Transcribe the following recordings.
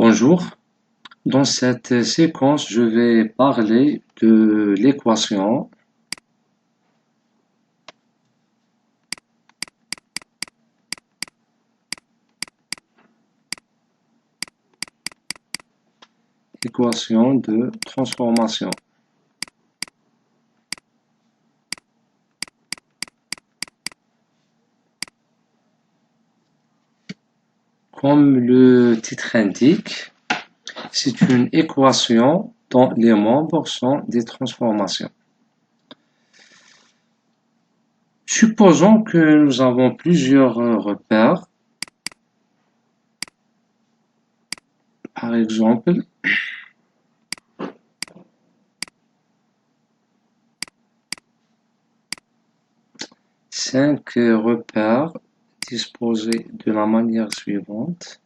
Bonjour, dans cette séquence, je vais parler de équation de transformation. Comme le titre indique, c'est une équation dont les membres sont des transformations. Supposons que nous avons plusieurs repères. Par exemple, cinq repères disposés de la manière suivante.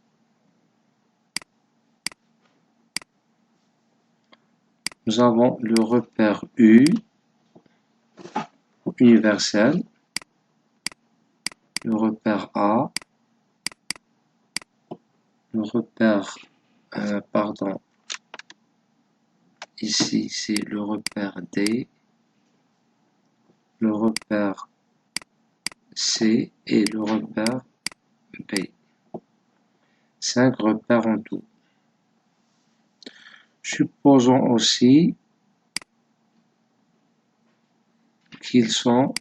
Nous avons le repère U, universel, le repère A, le repère, ici c'est le repère D, le repère C et le repère B. 5 repères en tout. Supposons aussi qu'ils sont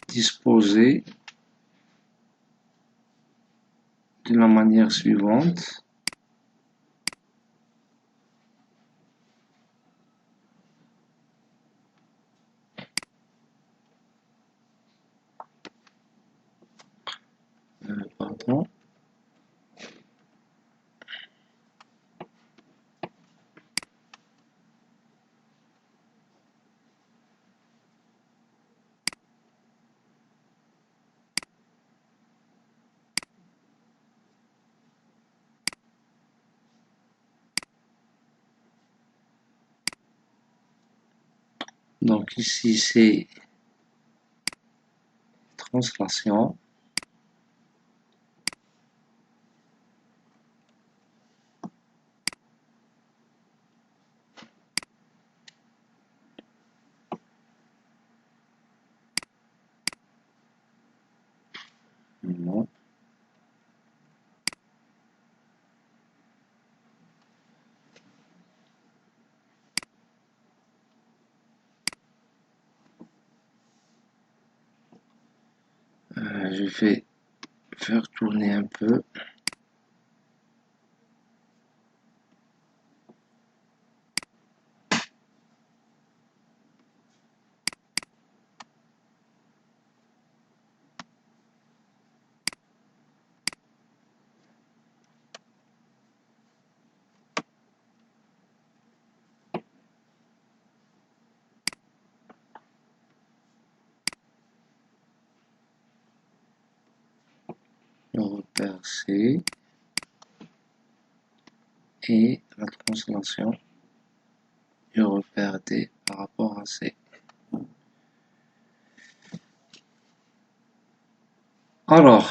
disposés de la manière suivante. Pardon. Donc ici c'est translation. Non. Je vais faire tourner un peu. Le repère C et la translation du repère D par rapport à C. Alors,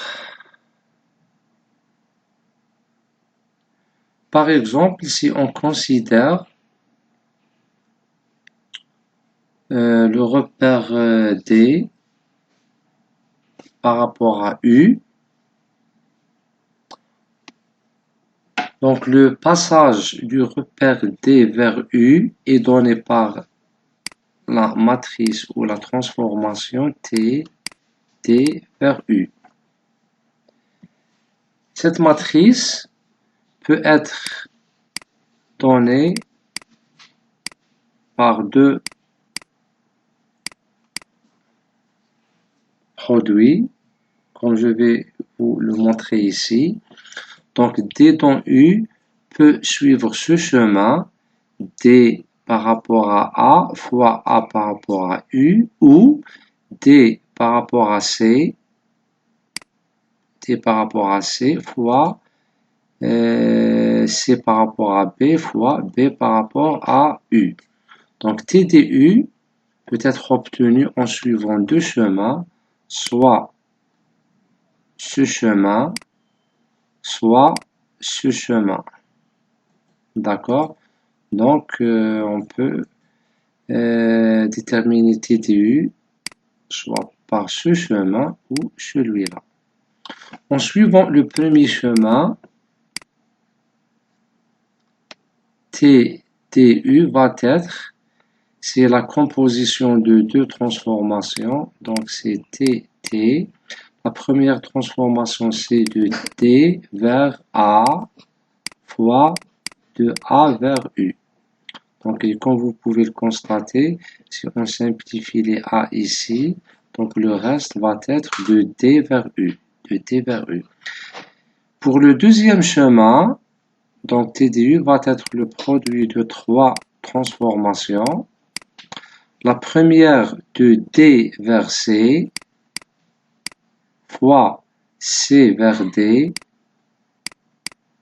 par exemple, si on considère le repère D par rapport à U, donc le passage du repère D vers U est donné par la matrice ou la transformation T, D vers U. Cette matrice peut être donnée par deux produits, comme je vais vous le montrer ici. Donc D dans U peut suivre ce chemin, D par rapport à A fois A par rapport à U, ou D par rapport à C, D par rapport à C fois C par rapport à B fois B par rapport à U. Donc TDU peut être obtenu en suivant deux chemins, soit ce chemin, soit ce chemin. D'accord? Donc, on peut déterminer TDU soit par ce chemin ou celui-là. En suivant le premier chemin, TDU va être, c'est la composition de deux transformations, donc c'est TT. La première transformation, c'est de D vers A fois de A vers U. Donc, et comme vous pouvez le constater, si on simplifie les A ici, donc le reste va être de D vers U. De D vers U. Pour le deuxième chemin, donc TDU va être le produit de trois transformations. La première de D vers C fois C vers D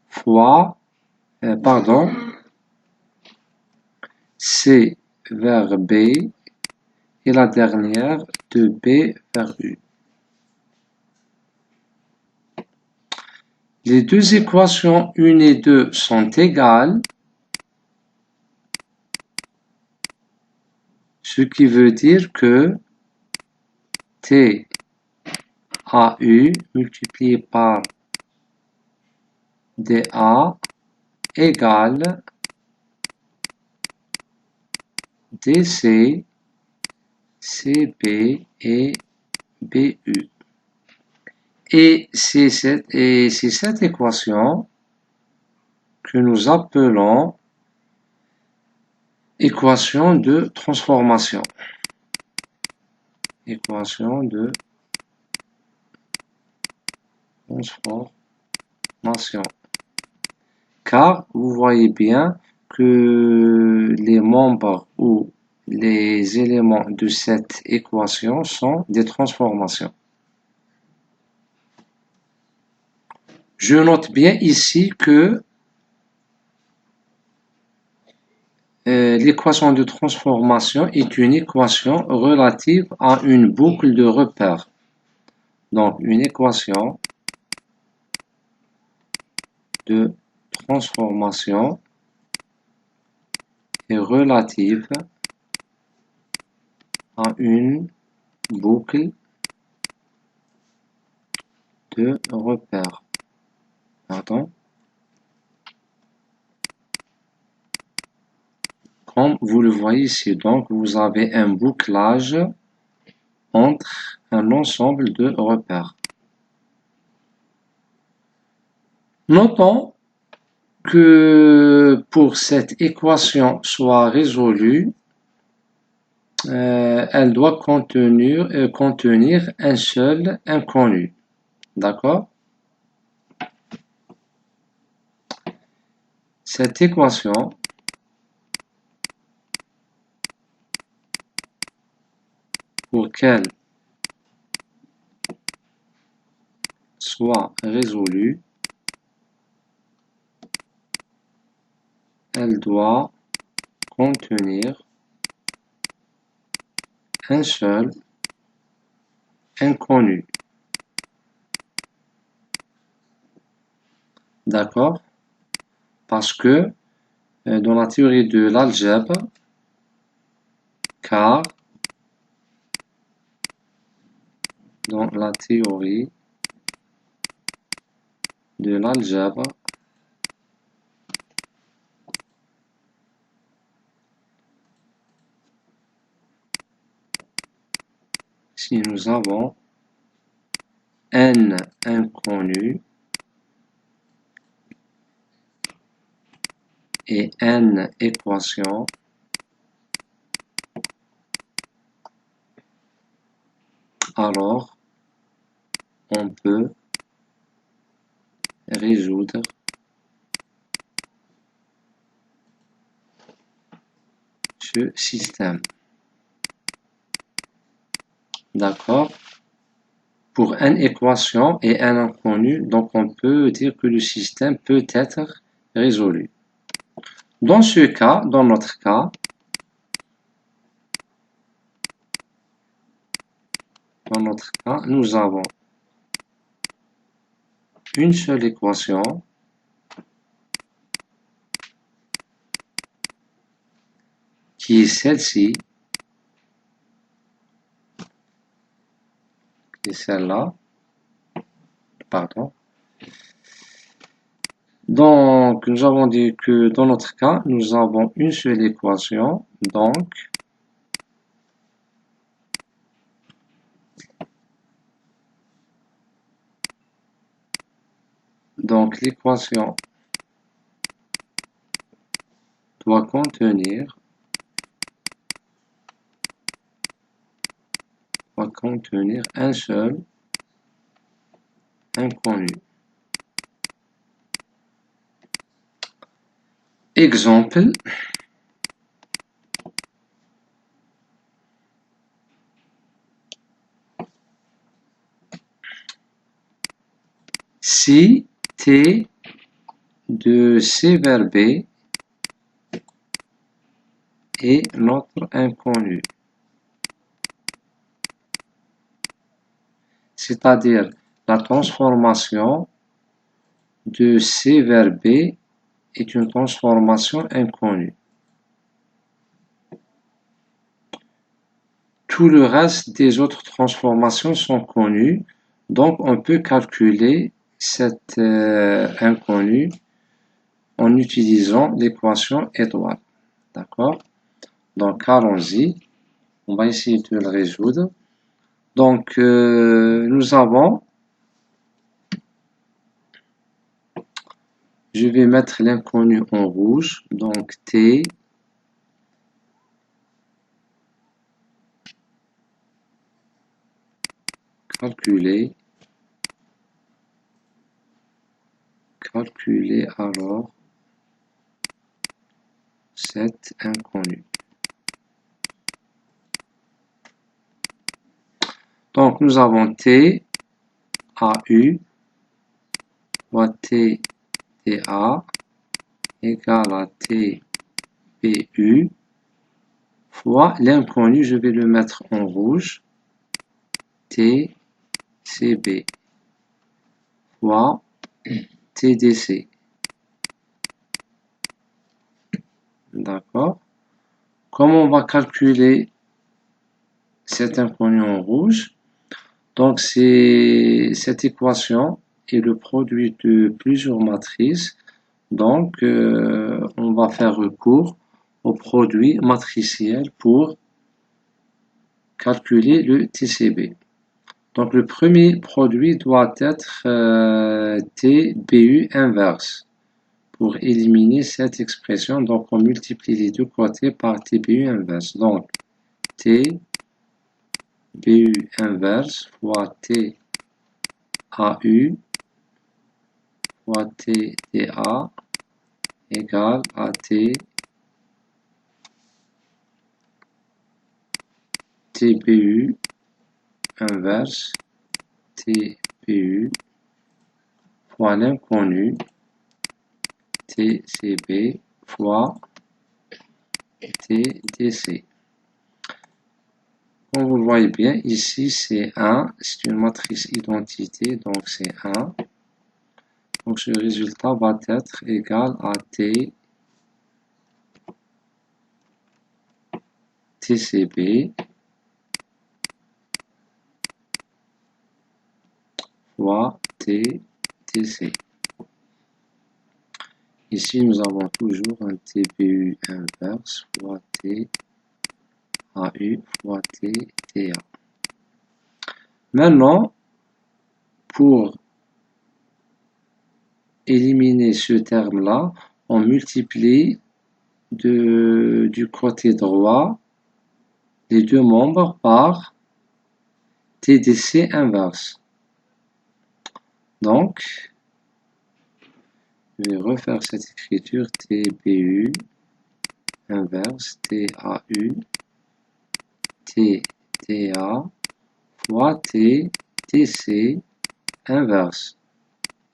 fois, C vers B et la dernière de B vers U. Les deux équations 1 et 2 sont égales, ce qui veut dire que TAU multiplié par DA égale DC, CB et BU. Et c'est cette équation que nous appelons équation de transformation. Équation de transformation. Car vous voyez bien que les membres ou les éléments de cette équation sont des transformations. Je note bien ici que l'équation de transformation est une équation relative à une boucle de repères. Donc, une équation de transformation est relative à une boucle de repères. Pardon. Comme vous le voyez ici, donc, vous avez un bouclage entre un ensemble de repères. Notons que pour cette équation soit résolue, elle doit contenir un seul inconnu. D'accord? Cette équation pour qu'elle soit résolue, elle doit contenir un seul inconnu. D'accord? Parce que dans la théorie de l'algèbre, car dans la théorie de l'algèbre, si nous avons n inconnus et n équations, alors on peut résoudre ce système. D'accord? Pour n équations et n inconnus, donc on peut dire que le système peut être résolu. Dans ce cas, dans notre cas, nous avons une seule équation qui est celle-ci, et celle-là, pardon. Donc, nous avons dit que dans notre cas, nous avons une seule équation, donc l'équation doit contenir un seul inconnu. Exemple, si T de C vers B est notre inconnu, c'est-à-dire la transformation de C vers B est une transformation inconnue. Tout le reste des autres transformations sont connues, donc on peut calculer cette inconnue en utilisant l'équation étoile. D'accord? Donc allons-y, on va essayer de le résoudre. Donc nous avons, je vais mettre l'inconnu en rouge, donc T calculer alors cet inconnu. Donc nous avons T AU fois T TA égale à T PU fois l'inconnu, je vais le mettre en rouge, T CB fois TDC. D'accord? Comment on va calculer cet inconnu en rouge? Donc, c'est cette équation est le produit de plusieurs matrices. Donc, on va faire recours au produit matriciel pour calculer le TCB. Donc, le premier produit doit être TBU inverse. Pour éliminer cette expression, donc on multiplie les deux côtés par TBU inverse. Donc, TBU inverse fois TAU fois TDA égale à TBU inverse TBU fois l'inconnu TCB fois TDC. Comme vous le voyez bien, ici c'est 1, c'est une matrice identité, donc c'est 1. Donc ce résultat va être égal à TCB fois TDC. Ici, nous avons toujours un TBU inverse fois TAU fois TDA. Maintenant, pour éliminer ce terme-là, on multiplie du côté droit les deux membres par TDC inverse. Donc, je vais refaire cette écriture TBU inverse TAU TDA fois TDC inverse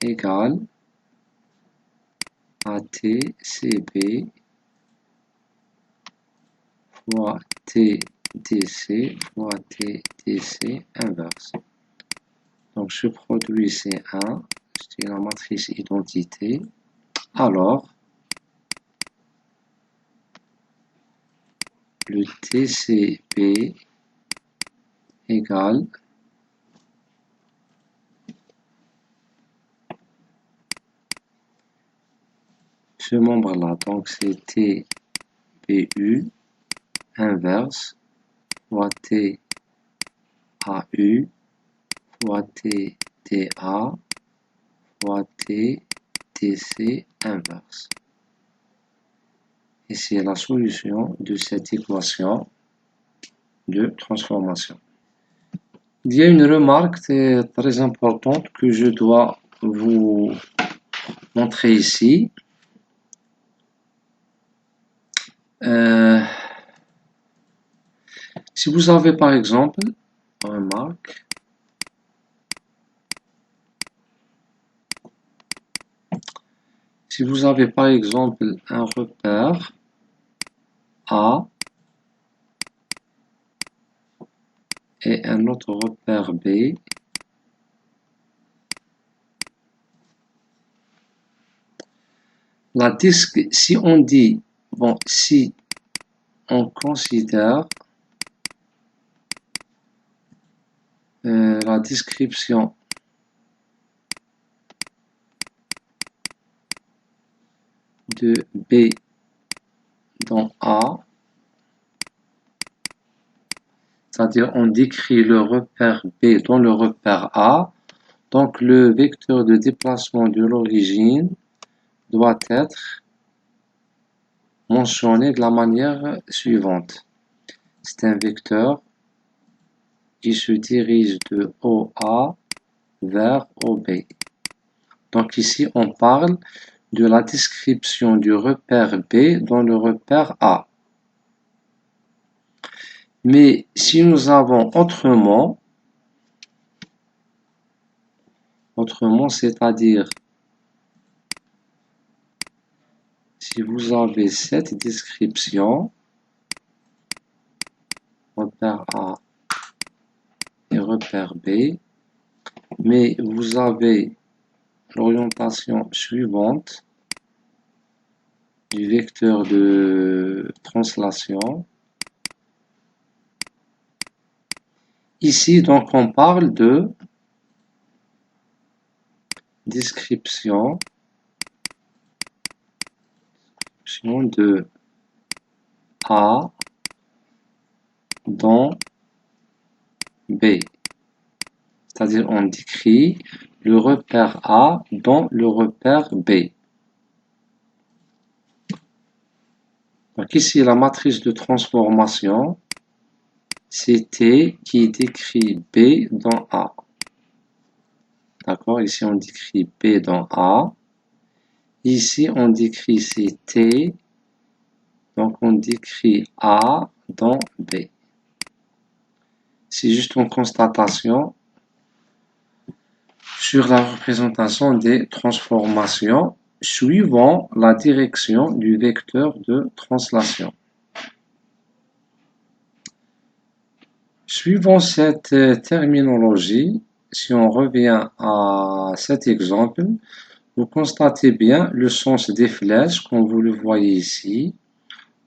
égale à TCB fois TDC fois TDC inverse. Donc ce produit c'est 1, c'est la matrice identité. Alors, le TCP égale ce membre-là. Donc, c'est TPU inverse fois TAU fois TTA fois TTC inverse. Et c'est la solution de cette équation de transformation. Il y a une remarque très importante que je dois vous montrer ici. Si vous avez par exemple, remarque, si vous avez par exemple un repère A et un autre repère B, si on dit, bon, si on considère la description de B dans A, c'est-à-dire on décrit le repère B dans le repère A, donc le vecteur de déplacement de l'origine doit être mentionné de la manière suivante. C'est un vecteur qui se dirige de OA vers OB. Donc ici, on parle de la description du repère B dans le repère A. Mais si nous avons autrement, c'est-à-dire si vous avez cette description, repère A et repère B, mais vous avez l'orientation suivante du vecteur de translation. Ici, donc, on parle de description de A dans B. C'est-à-dire, on décrit le repère A dans le repère B. Donc ici, la matrice de transformation, c'est T qui décrit B dans A. D'accord? Ici, on décrit B dans A. Ici, on décrit c'est T. Donc, on décrit A dans B. C'est juste une constatation sur la représentation des transformations suivant la direction du vecteur de translation. Suivant cette terminologie, si on revient à cet exemple, vous constatez bien le sens des flèches comme vous le voyez ici.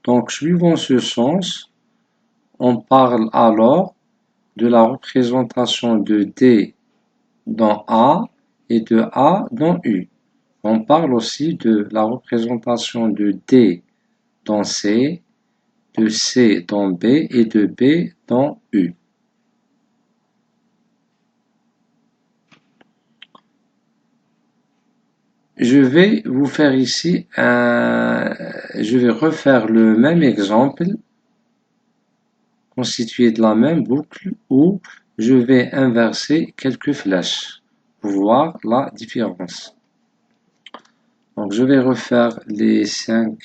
Donc, suivant ce sens, on parle alors de la représentation de D dans A et de A dans U. On parle aussi de la représentation de D dans C, de C dans B et de B dans U. Je vais vous faire ici je vais refaire le même exemple constitué de la même boucle où je vais inverser quelques flèches pour voir la différence. Donc je vais refaire les 5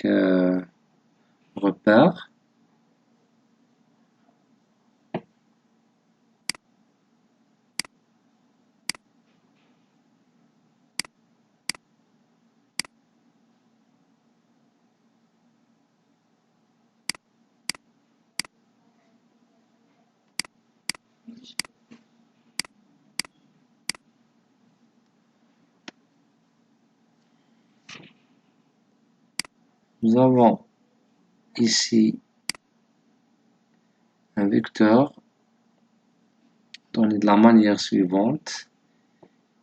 repères. Nous avons ici un vecteur donné de la manière suivante.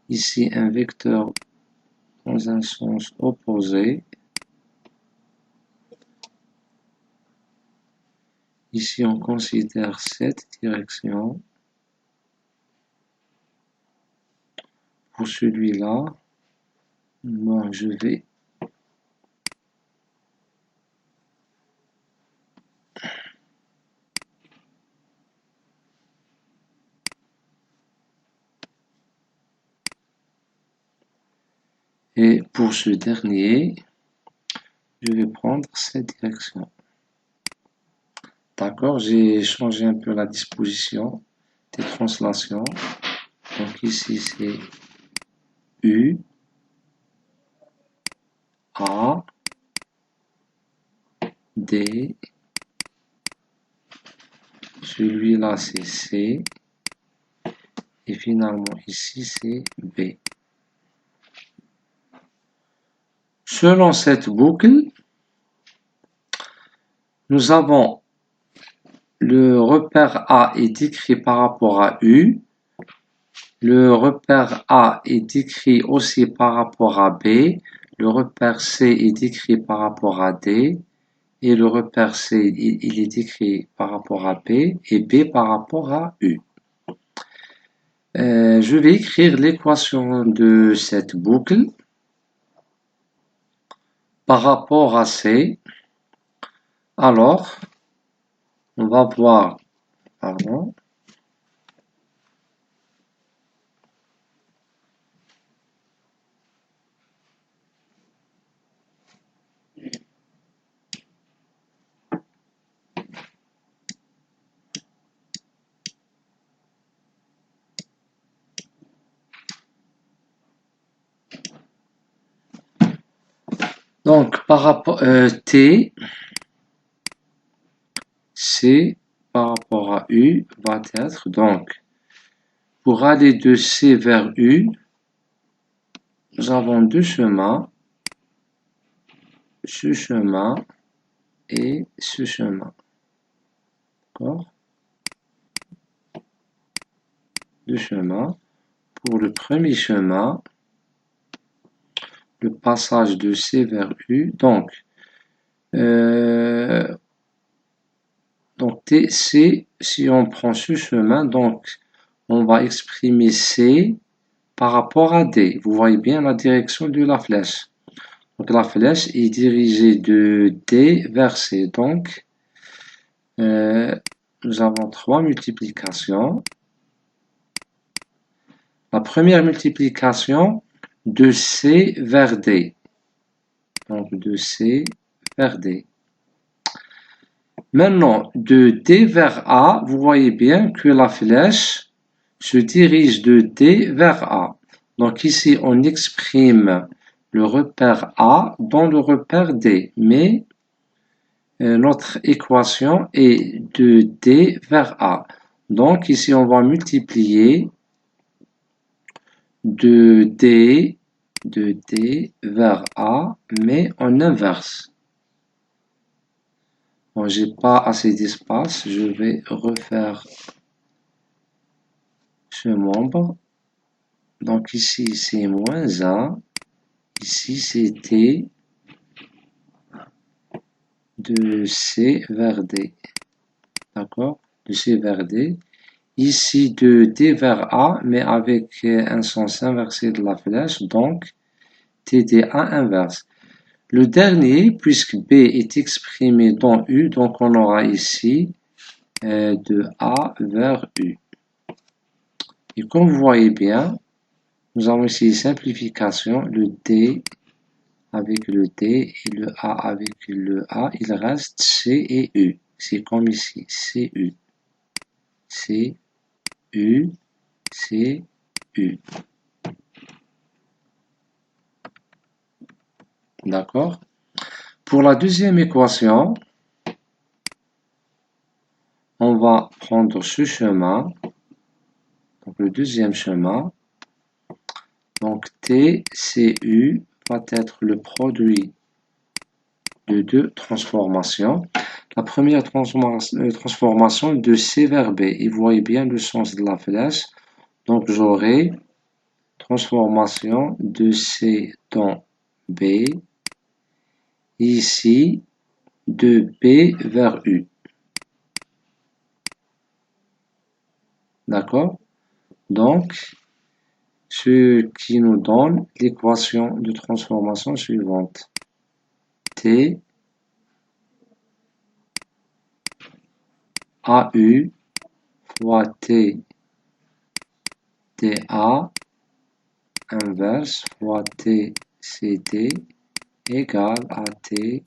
Ici, un vecteur dans un sens opposé. Ici, on considère cette direction. Pour celui-là, moi, je vais et pour ce dernier, je vais prendre cette direction. D'accord, j'ai changé un peu la disposition des translations. Donc ici, c'est U, A, D. Celui-là, c'est C. Et finalement, ici, c'est B. Selon cette boucle, nous avons le repère A est décrit par rapport à U. Le repère A est décrit aussi par rapport à B. Le repère C est décrit par rapport à D. Et le repère C, il est décrit par rapport à B. Et B par rapport à U. Je vais écrire l'équation de cette boucle par rapport à C. Alors, on va voir, pardon, donc par rapport T, C par rapport à U va être donc pour aller de C vers U, nous avons deux chemins, ce chemin et ce chemin. D'accord? Deux chemins. Pour le premier chemin, le passage de C vers U, donc TC, si on prend ce chemin, donc on va exprimer C par rapport à D. Vous voyez bien la direction de la flèche. Donc la flèche est dirigée de D vers C. Donc nous avons trois multiplications. La première multiplication de C vers D. Donc de C vers D. Maintenant, de D vers A, vous voyez bien que la flèche se dirige de D vers A. Donc ici, on exprime le repère A dans le repère D. Mais notre équation est de D vers A. Donc ici, on va multiplier de D vers A, mais en inverse. Bon, j'ai pas assez d'espace, je vais refaire ce membre. Donc ici, c'est moins 1. Ici, c'est T de C vers D. D'accord? De C vers D. Ici, de D vers A, mais avec un sens inversé de la flèche. Donc, TDA inverse. Le dernier, puisque B est exprimé dans U, donc on aura ici de A vers U. Et comme vous voyez bien, nous avons ici une simplification, le D avec le D et le A avec le A, il reste C et U. C'est comme ici, C, U. C, U, C, U. D'accord? Pour la deuxième équation, on va prendre ce chemin, donc le deuxième chemin. Donc T, C, U va être le produit de deux transformations. La première transformation de C vers B. Et vous voyez bien le sens de la flèche. Donc j'aurai transformation de C dans B. Ici, de B vers U. D'accord? Donc, ce qui nous donne l'équation de transformation suivante. T AU fois T TA inverse fois T CT égale à T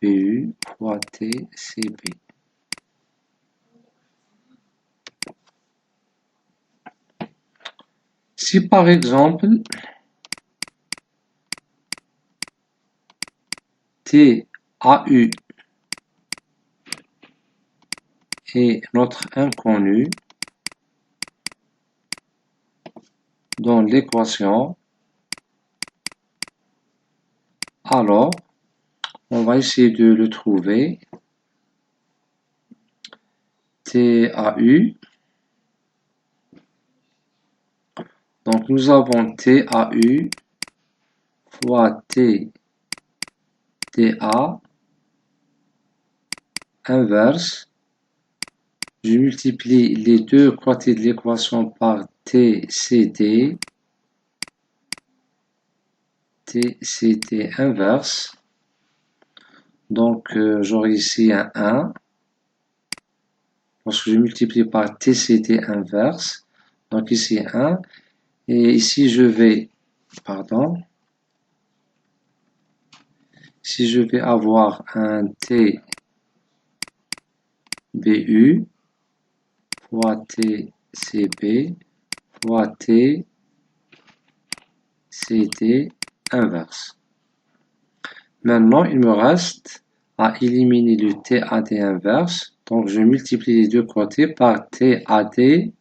PU fois T CP. Si par exemple TAU est notre inconnu dans l'équation, alors on va essayer de le trouver. TAU. Donc nous avons TAU fois TA inverse. Je multiplie les deux côtés de l'équation par TCT. TCT inverse. Donc j'aurai ici un 1. Parce que je multiplie par TCT inverse. Donc ici 1. Et ici je vais, pardon. Si je vais avoir un TBU fois TCB fois TCT inverse. Maintenant, il me reste à éliminer le TAD inverse. Donc, je multiplie les deux côtés par TAD.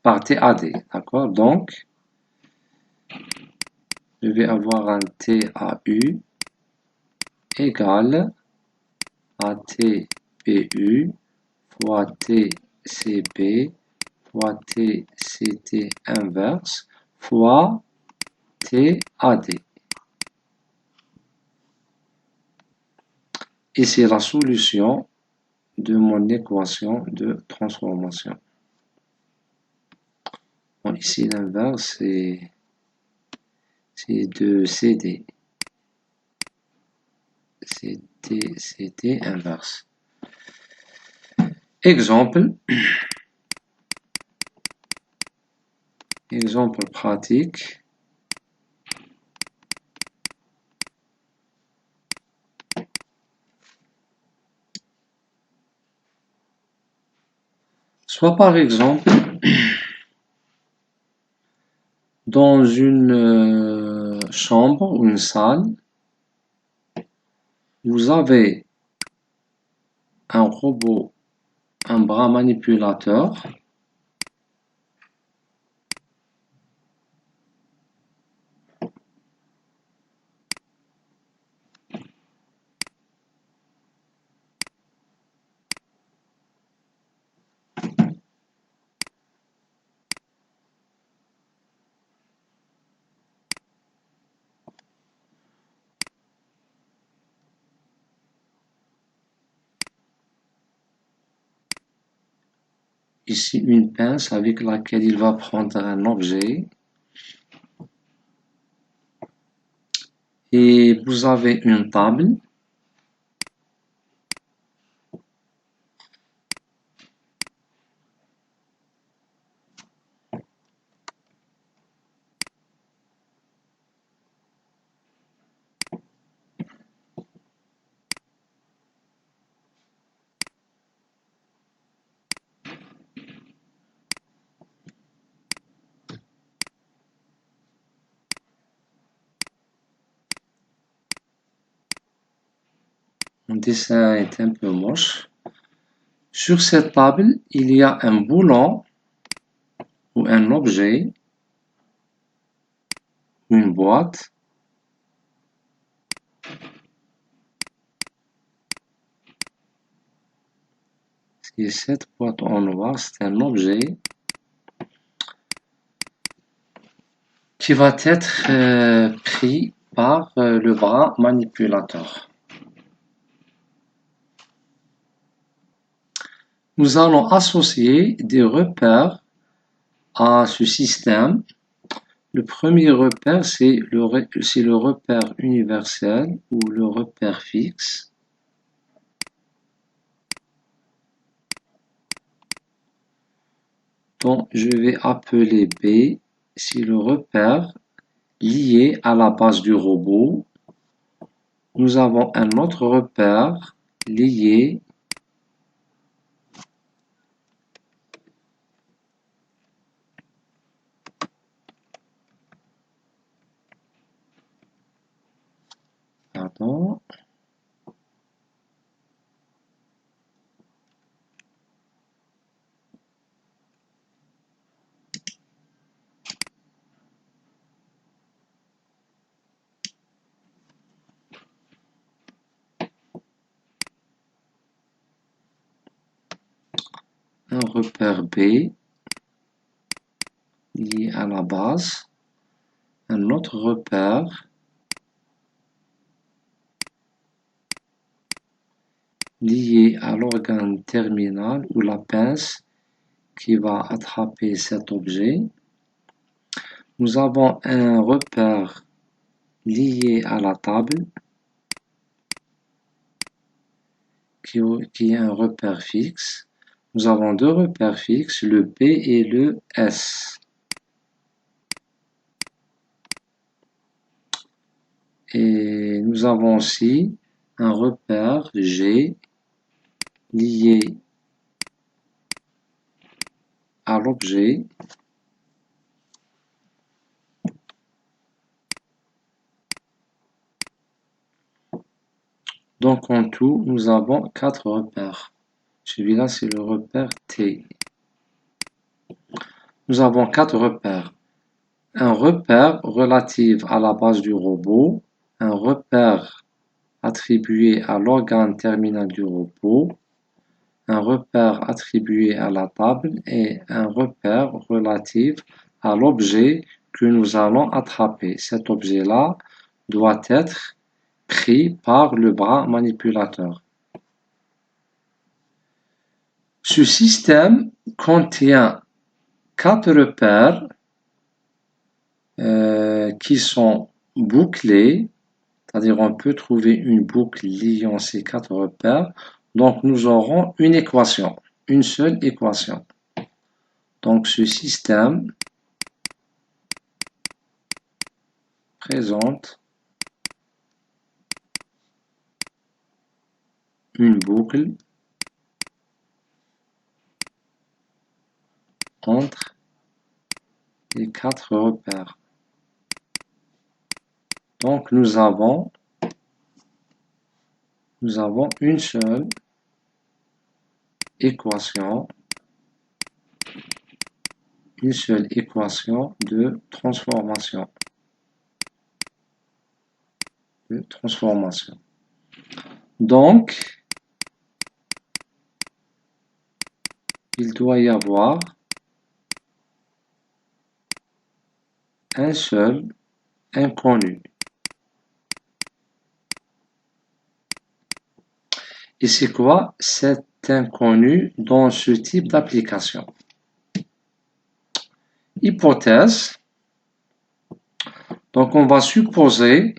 D'accord? Donc, je vais avoir un TAU égale à TBU fois TCB fois TCT inverse fois TAD. Et c'est la solution de mon équation de transformation. Bon, ici, l'inverse, c'est de CD. CT inverse. Exemple. Exemple pratique. Soit par exemple, dans une chambre ou une salle, vous avez un robot, un bras manipulateur, ici une pince avec laquelle il va prendre un objet, et vous avez une table. Mon dessin est un peu moche. Sur cette table, il y a un boulon ou un objet, une boîte. Et cette boîte en noir, c'est un objet qui va être pris par le bras manipulateur. Nous allons associer des repères à ce système. Le premier repère, c'est le repère universel ou le repère fixe. Donc, je vais appeler B, c'est le repère lié à la base du robot. Nous avons un autre repère lié pardon, un repère B lié à la base, un autre repère lié à l'organe terminal ou la pince qui va attraper cet objet. Nous avons un repère lié à la table qui est un repère fixe. Nous avons deux repères fixes, le P et le S. Et nous avons aussi un repère G lié à l'objet. Donc en tout, nous avons 4 repères. Celui-là, c'est le repère T. Nous avons 4 repères. Un repère relatif à la base du robot, un repère attribué à l'organe terminal du robot, un repère attribué à la table et un repère relatif à l'objet que nous allons attraper. Cet objet-là doit être pris par le bras manipulateur. Ce système contient 4 repères qui sont bouclés, c'est-à-dire on peut trouver une boucle liant ces 4 repères. Donc nous aurons une équation, une seule équation. Donc ce système présente une boucle entre les 4 repères. Donc nous avons une seule équation, de transformation. Donc, il doit y avoir un seul inconnu. Et c'est quoi cet inconnu dans ce type d'application? Hypothèse. Donc, on va supposer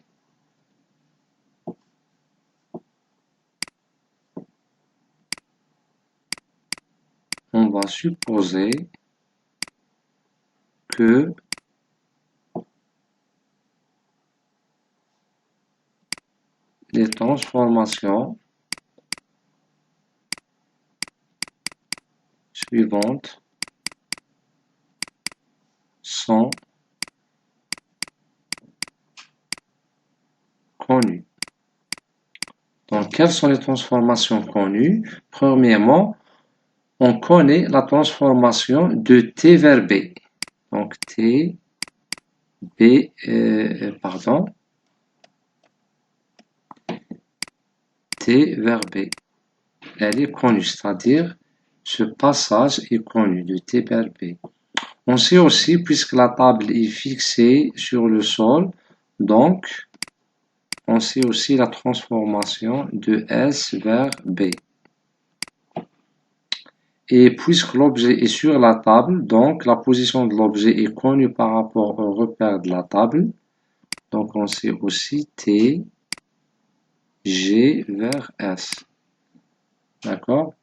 que les transformations suivantes sont connues. Donc, quelles sont les transformations connues? Premièrement, on connaît la transformation de T vers B. Donc, T, B, T vers B. Elle est connue, c'est-à-dire ce passage est connu de T vers B. On sait aussi, puisque la table est fixée sur le sol, donc on sait aussi la transformation de S vers B. Et puisque l'objet est sur la table, donc la position de l'objet est connue par rapport au repère de la table. Donc on sait aussi T, G vers S. D'accord?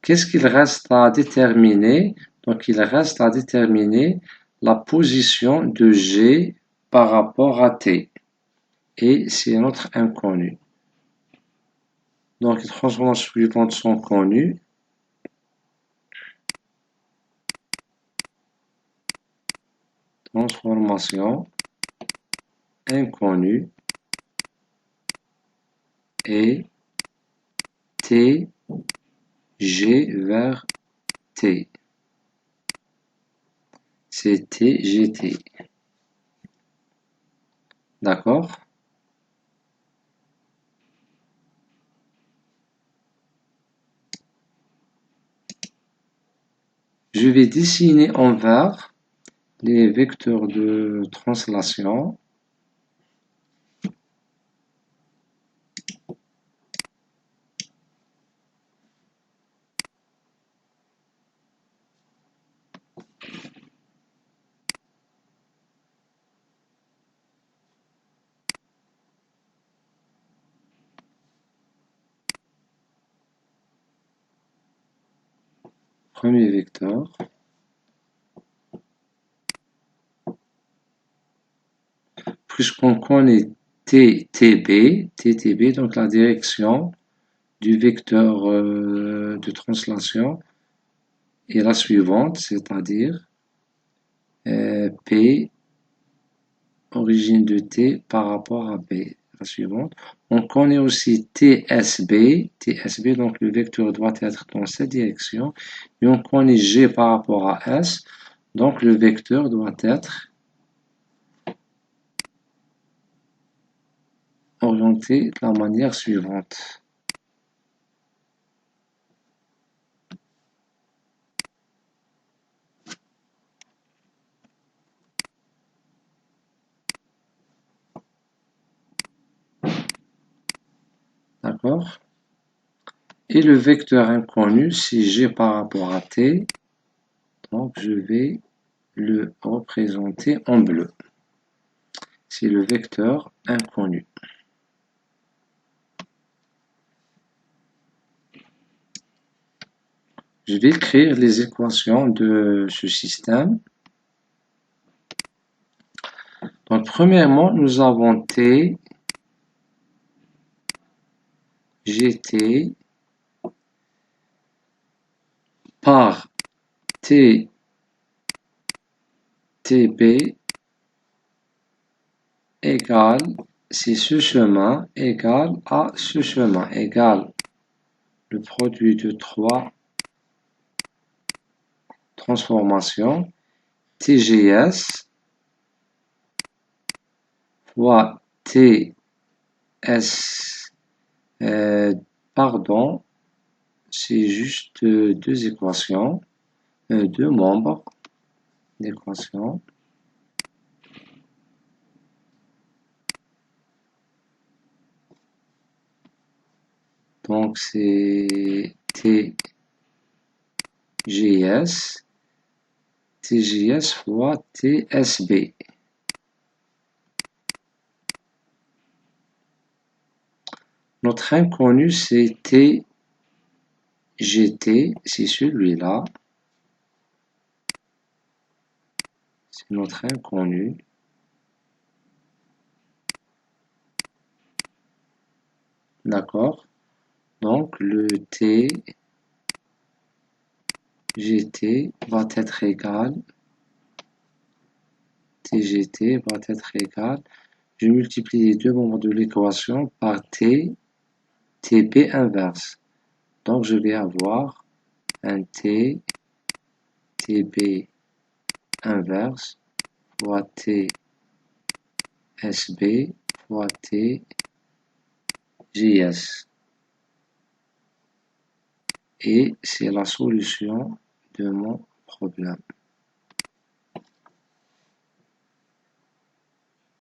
Qu'est-ce qu'il reste à déterminer? Donc il reste à déterminer la position de G par rapport à T. Et c'est notre inconnu. Donc les transformations suivantes sont connues. Transformation inconnue et T, G vers T. C'est T, G, T. D'accord? Je vais dessiner en vert les vecteurs de translation. Premier vecteur. Puisqu'on connaît TTB, donc la direction du vecteur de translation est la suivante, c'est-à-dire P, origine de T par rapport à B. La suivante. On connaît aussi TSB, donc le vecteur doit être dans cette direction. Et on connaît G par rapport à S, donc le vecteur doit être orienté de la manière suivante. D'accord? Et le vecteur inconnu, si G par rapport à T, donc je vais le représenter en bleu. C'est le vecteur inconnu. Je vais écrire les équations de ce système. Donc, premièrement, nous avons T, GT par T, TB égale, c'est ce chemin, égale à ce chemin, égale le produit de 3 transformations, TGS fois TS, pardon, c'est juste deux équations, deux membres d'équation. Donc c'est TGS fois TSB. Notre inconnu, c'est TGT, c'est celui-là. C'est notre inconnu. D'accord? Donc le TGT va être égal. TGT va être égal. Je multiplie les deux membres de l'équation par TB inverse. Donc je vais avoir un TB inverse fois TSB fois TJS et c'est la solution de mon problème.